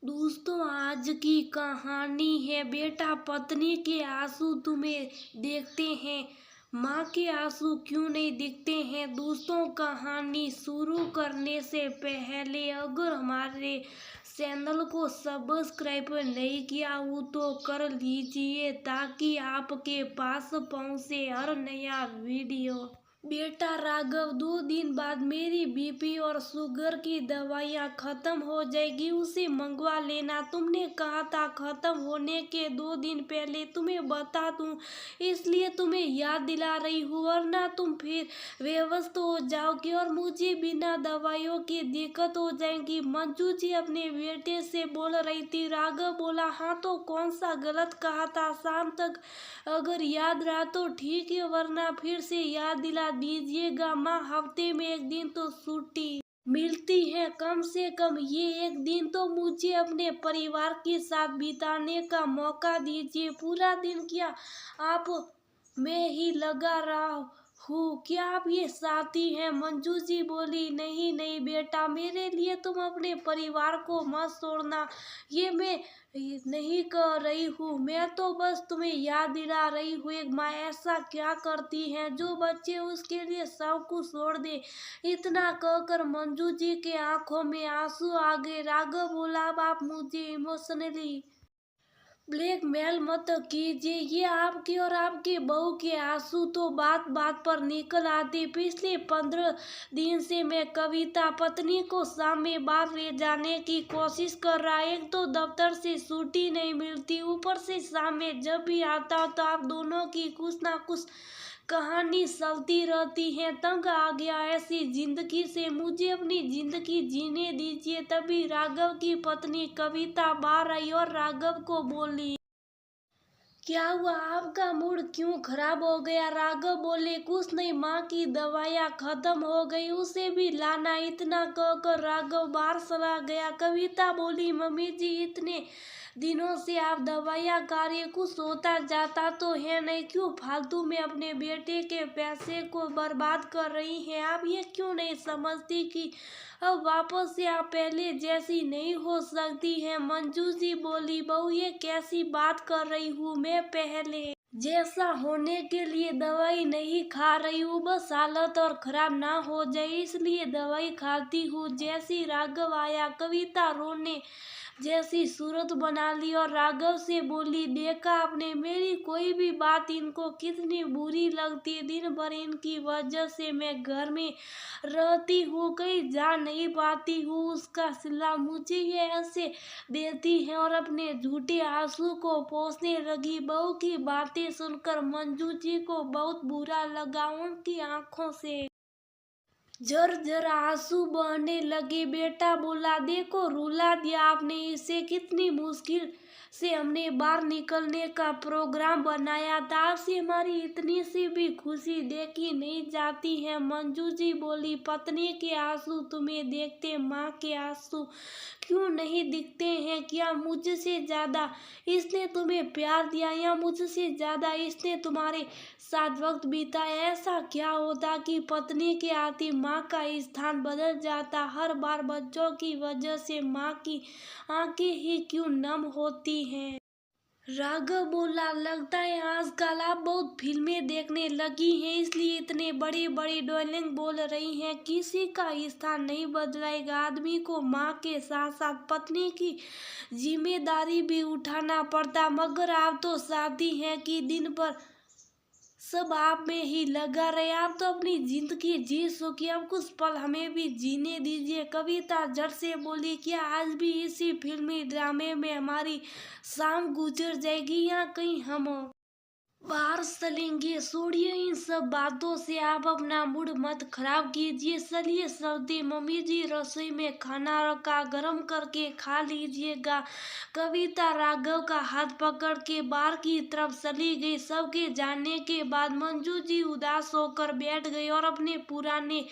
दोस्तों, आज की कहानी है बेटा पत्नी के आंसू तुम्हें देखते हैं, माँ के आंसू क्यों नहीं दिखते हैं। दोस्तों, कहानी शुरू करने से पहले अगर हमारे चैनल को सब्सक्राइब नहीं किया हो तो कर लीजिए ताकि आपके पास पहुँचे हर नया वीडियो। बेटा राघव, 2 दिन बाद मेरी बीपी और शुगर की दवाइयाँ खत्म हो जाएगी, उसे मंगवा लेना। तुमने कहा था खत्म होने के 2 दिन पहले तुम्हें बता दूं, इसलिए तुम्हें याद दिला रही हूँ, वरना तुम फिर बेहोश हो जाओगे और मुझे बिना दवाइयों की दिक्कत हो जाएगी। मंजू जी अपने बेटे से बोल रही थी। राघव बोला, हाँ तो कौन सा गलत कहा था? शाम तक अगर याद रहा तो ठीक है, वरना फिर से याद दिला दीजिएगा। माँ, हफ्ते में एक दिन तो छुट्टी मिलती है, कम से कम ये एक दिन तो मुझे अपने परिवार के साथ बिताने का मौका दीजिए। पूरा दिन क्या आप में ही लगा रहा हूँ? क्या आप ये साथी हैं? मंजू जी बोली, नहीं नहीं बेटा, मेरे लिए तुम अपने परिवार को मत छोड़ना, ये मैं नहीं कर रही हूँ। मैं तो बस तुम्हें याद दिला रही हूँ, एक माँ ऐसा क्या करती है जो बच्चे उसके लिए सब कुछ छोड़ दे। इतना कहकर मंजू जी के आंखों में आंसू आ गए। राघव बोला, अब आप मुझे इमोशनली ब्लैकमेल मत कीजिए, ये आपके और आपके बहू के आंसू तो बात बात पर निकल आते। पिछले 15 दिन से मैं कविता पत्नी को शाम में बाहर ले जाने की कोशिश कर रहा। एक तो दफ्तर से छुट्टी नहीं मिलती, ऊपर से शाम में जब भी आता हूं तो आप दोनों की कुछ ना कुछ कहानी चलती रहती है। तंग आ गया ऐसी जिंदगी से, मुझे अपनी जिंदगी जीने दीजिए। तभी राघव की पत्नी कविता बाहर आई और राघव को बोली, क्या हुआ, आपका मूड क्यों खराब हो गया? राघव बोले, कुछ नहीं, माँ की दवाइयाँ खत्म हो गई, उसे भी लाना। इतना कहकर राघव बाहर चला गया। कविता बोली, मम्मी जी, इतने दिनों से आप दवाइयाँ खा रही, कुछ होता जाता तो है नहीं, क्यों फालतू में अपने बेटे के पैसे को बर्बाद कर रही हैं? आप ये क्यों नहीं समझती कि अब वापस से आप पहले जैसी नहीं हो सकती हैं? मंजू जी बोली, बहू ये कैसी बात कर रही हूँ, मैं पहले जैसा होने के लिए दवाई नहीं खा रही हूँ, बस हालत और खराब ना हो जाए इसलिए दवाई खाती हूँ। जैसी राघव आया, कविता रोने जैसी सूरत बना ली और राघव से बोली, देखा आपने, मेरी कोई भी बात इनको कितनी बुरी लगती है। दिन भर इनकी वजह से मैं घर में रहती हूँ, कहीं जा नहीं पाती हूँ। उसका सिला मुझे ये ऐसे देती है और अपने झूठे आंसू को पोंछने लगी। बहू की बातें सुनकर मंजू जी को बहुत बुरा लगा, उनकी आंखों से झरझर आंसू बहने लगे। बेटा बोला, देखो रुला दिया आपने इसे, कितनी मुश्किल से हमने बाहर निकलने का प्रोग्राम बनाया था, आपसे हमारी इतनी सी भी खुशी देखी नहीं जाती है। मंजू जी बोली, पत्नी के आंसू तुम्हें देखते माँ के आंसू क्यों नहीं दिखते हैं? क्या मुझसे ज्यादा इसने तुम्हें प्यार दिया या मुझसे ज्यादा इसने तुम्हारे साथ वक्त बिताया? ऐसा क्या होता कि पत्नी के आती माँ का स्थान बदल जाता? हर बार बच्चों की वजह से माँ की आंखें ही क्यों नम होती हैं? राघव बोला, लगता है आजकल आप बहुत फिल्में देखने लगी हैं, इसलिए इतने बड़ी बड़ी डायलॉग बोल रही हैं। किसी का स्थान नहीं बदलाएगा, आदमी को माँ के साथ साथ पत्नी की जिम्मेदारी भी उठाना पड़ता। मगर आप तो चाहती हैं कि दिन भर सब आप में ही लगा रहे, आप तो अपनी जिंदगी जी सकी, अब कुछ पल हमें भी जीने दीजिए। कविता जड़ से बोली, क्या आज भी इसी फिल्मी ड्रामे में हमारी शाम गुजर जाएगी या कहीं हम बाहर चलेंगे? छोड़िए इन सब बातों से, आप अपना मूड मत खराब कीजिए। चलिए सर्दी, मम्मी जी रसोई में खाना रखा, गरम करके खा लीजिएगा। कविता राघव का हाथ पकड़ के बाहर की तरफ चली गई। सबके जाने के बाद मंजू जी उदास होकर बैठ गई और अपने पुराने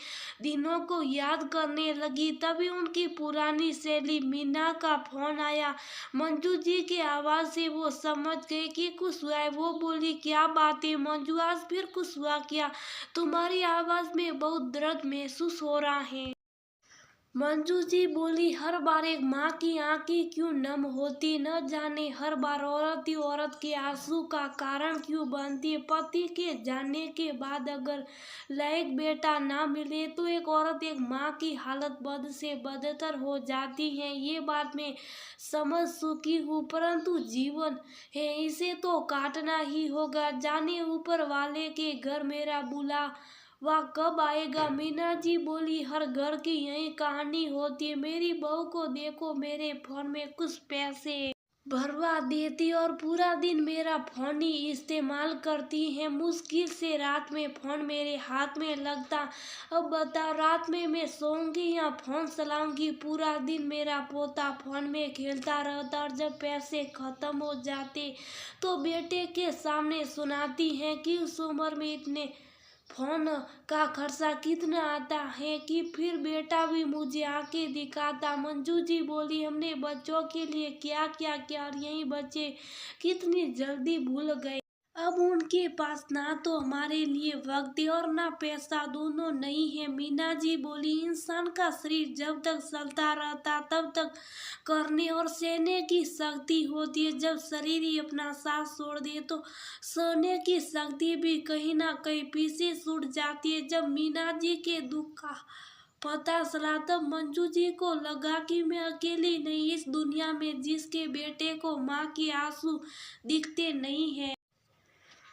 दिनों को याद करने लगी। तभी उनकी पुरानी सहेली मीना का फोन आया। मंजू जी की आवाज से वो समझ गई कि कुछ हुआ है। वो बोली, क्या बात है मंजू, आज फिर कुछ हुआ क्या? तुम्हारी आवाज में बहुत दर्द महसूस हो रहा है। मंजू जी बोली, हर बार एक माँ की आंखें क्यों नम होती, न जाने हर बार औरत ही औरत के आंसू का कारण क्यों बनती है। पति के जाने के बाद अगर लायक बेटा ना मिले तो एक औरत एक माँ की हालत बद से बदतर हो जाती है। ये बात मैं समझ चुकी हूँ, परंतु जीवन है इसे तो काटना ही होगा। जाने ऊपर वाले के घर मेरा बुला वह कब आएगा। मीना जी बोली, हर घर की यही कहानी होती है। मेरी बहू को देखो, मेरे फोन में कुछ पैसे भरवा देती और पूरा दिन मेरा फोन ही इस्तेमाल करती है। मुश्किल से रात में फोन मेरे हाथ में लगता। अब बताओ, रात में मैं सोऊंगी या फोन चलाऊंगी। पूरा दिन मेरा पोता फोन में खेलता रहता और जब पैसे खत्म हो जाते तो बेटे के सामने सुनाती है कि उस उम्र में इतने फोन का खर्चा कितना आता है कि फिर बेटा भी मुझे आके दिखाता। मंजू जी बोली, हमने बच्चों के लिए क्या क्या किया और यही बच्चे कितनी जल्दी भूल गए। अब उनके पास ना तो हमारे लिए वक्त है और ना पैसा, दोनों नहीं है। मीना जी बोली, इंसान का शरीर जब तक चलता रहता तब तक करने और सहने की शक्ति होती है। जब शरीर ही अपना साथ छोड़ दे तो सहने की शक्ति भी कहीं ना कहीं पीछे छूट जाती है। जब मीना जी के दुख का पता चला तब मंजू जी को लगा कि मैं अकेली नहीं इस दुनिया में जिसके बेटे को माँ के आंसू दिखते नहीं है।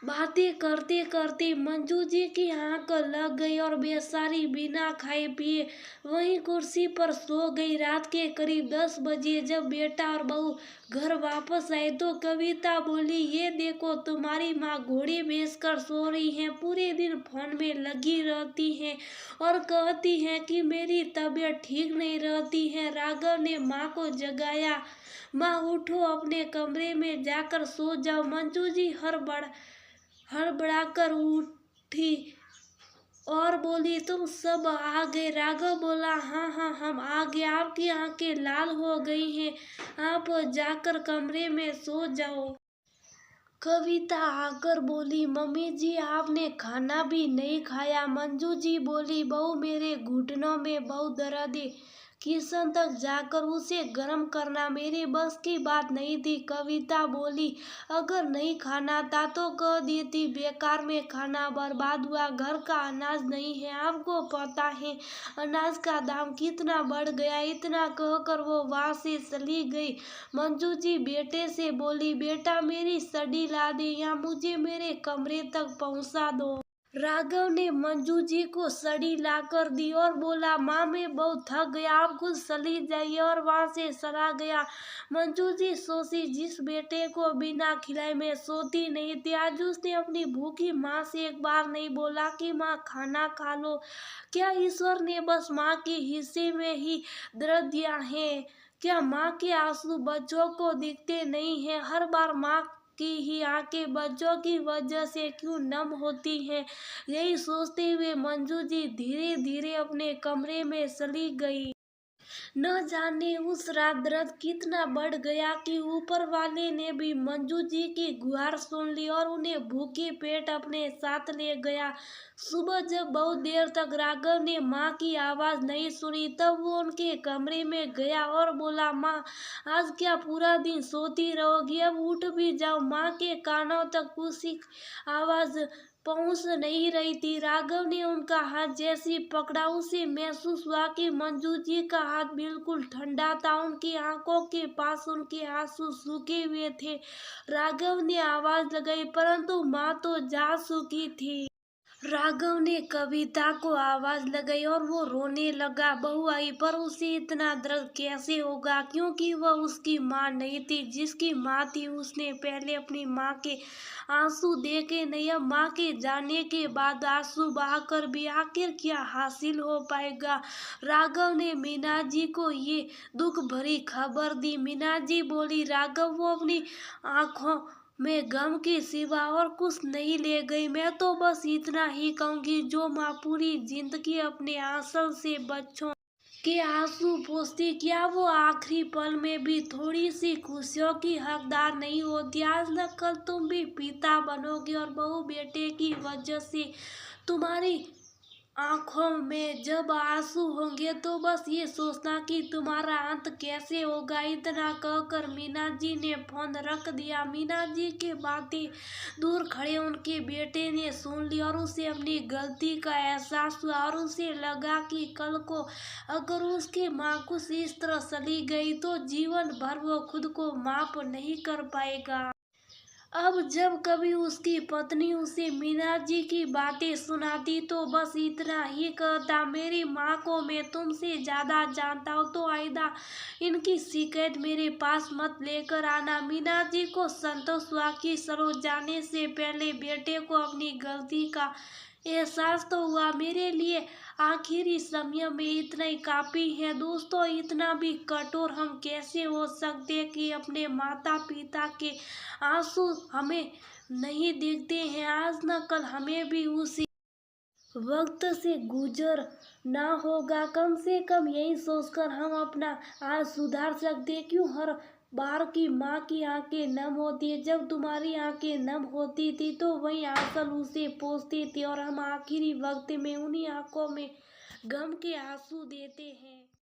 बातें करते करते मंजू जी की आंख लग गई और बेचारी बिना खाए पिए वहीं कुर्सी पर सो गई। रात के करीब 10 बजे जब बेटा और बहू घर वापस आए तो कविता बोली, ये देखो तुम्हारी माँ घोड़े बेचकर सो रही है, पूरे दिन फोन में लगी रहती है और कहती है कि मेरी तबीयत ठीक नहीं रहती है। राघव ने माँ को जगाया, माँ उठो, अपने कमरे में जाकर सो जाओ। मंजू जी हड़बड़ाकर उठी और बोली, तुम सब आ गए। राघव बोला, हाँ हाँ हम आ गए, आपकी आंखें लाल हो गई हैं, आप जाकर कमरे में सो जाओ। कविता आकर बोली, मम्मी जी आपने खाना भी नहीं खाया। मंजू जी बोली, बहू मेरे घुटनों में बहुत दर्द है, किचन तक जाकर उसे गर्म करना मेरे बस की बात नहीं थी। कविता बोली, अगर नहीं खाना था तो कह देती, बेकार में खाना बर्बाद हुआ, घर का अनाज नहीं है, आपको पता है अनाज का दाम कितना बढ़ गया। इतना कहकर वो वहां से चली गई। मंजू जी बेटे से बोली, बेटा मेरी सड़ी ला दे या मुझे मेरे कमरे तक पहुंचा दो। राघव ने मंजू जी को सड़ी लाकर दी और बोला, माँ मैं बहुत थक गया, आप खुद चली जाइए, और वहां से चला गया। मंजू जी सोची, जिस बेटे को बिना खिलाए मैं सोती नहीं थी, आज उसने अपनी भूखी माँ से एक बार नहीं बोला कि माँ खाना खा लो। क्या ईश्वर ने बस माँ के हिस्से में ही दर्द दिया है? क्या माँ के आंसू बच्चों को दिखते नहीं है? हर बार माँ की ही आंखें बच्चों की वजह से क्यों नम होती हैं? यही सोचते हुए मंजू जी धीरे धीरे अपने कमरे में चली गई। न जाने उस रात दर्द कितना बढ़ गया कि ऊपर वाले ने भी मंजू जी की गुहार सुन ली और उन्हें भूखे पेट अपने साथ ले गया। सुबह जब बहुत देर तक राघव ने माँ की आवाज नहीं सुनी तब वो उनके कमरे में गया और बोला, माँ आज क्या पूरा दिन सोती रहोगी, अब उठ भी जाओ। माँ के कानों तक उसी आवाज पहुंच नहीं रही थी। राघव ने उनका हाथ जैसे पकड़ा, उसे महसूस हुआ कि मंजू जी का हाथ बिल्कुल ठंडा था। उनकी आंखों के पास उनके आंसू सूखे हुए थे। राघव ने आवाज लगाई, परंतु माँ तो जा चुकी थी। राघव ने कविता को आवाज लगाई और वो रोने लगा। बहू आई पर उसे इतना दर्द कैसे होगा, क्योंकि वह उसकी माँ नहीं थी। जिसकी माँ थी उसने पहले अपनी माँ के आंसू देखे नहीं, अब माँ के जाने के बाद आंसू बहाकर भी आखिर क्या हासिल हो पाएगा। राघव ने मीना जी को ये दुख भरी खबर दी। मीना जी बोली, राघव वो अपनी आंखों मैं गम के सिवा और कुछ नहीं ले गई। मैं तो बस इतना ही कहूंगी, जो माँ पूरी जिंदगी अपने आंचल से बच्चों के आंसू पोंछती, क्या वो आखिरी पल में भी थोड़ी सी खुशियों की हकदार नहीं होती? आज न कल तुम भी पिता बनोगे और बहू बेटे की वजह से तुम्हारी आंखों में जब आंसू होंगे तो बस ये सोचना कि तुम्हारा अंत कैसे होगा। इतना कहकर मीना जी ने फोन रख दिया। मीना जी की बातें दूर खड़े उनके बेटे ने सुन ली और उसे अपनी गलती का एहसास हुआ और उसे लगा कि कल को अगर उसकी माँ कुछ इस तरह चली गई तो जीवन भर वो खुद को माफ नहीं कर पाएगा। अब जब कभी उसकी पत्नी उसे मीना जी की बातें सुनाती तो बस इतना ही कहता, मेरी माँ को मैं तुमसे ज्यादा जानता हूँ, तो आइंदा इनकी शिकायत मेरे पास मत लेकर आना। मीना जी को संतोष हुआ कि चलो जाने से पहले बेटे को अपनी गलती का एहसास तो हुआ। मेरे लिए आखिरी समय में इतना ही काफी है। दोस्तों, इतना भी कठोर हम कैसे हो सकते कि अपने माता पिता के आंसू हमें नहीं दिखते हैं। आज न कल हमें भी उसी वक्त से गुजरना होगा। कम से कम यही सोचकर हम अपना आज सुधार सकते हैं। क्यों हर बार की माँ की आंखें नम होती है। जब तुम्हारी आंखें नम होती थी तो वही आंचल उसे पोंछती थी और हम आखिरी वक्त में उन्हीं आंखों में गम के आंसू देते हैं।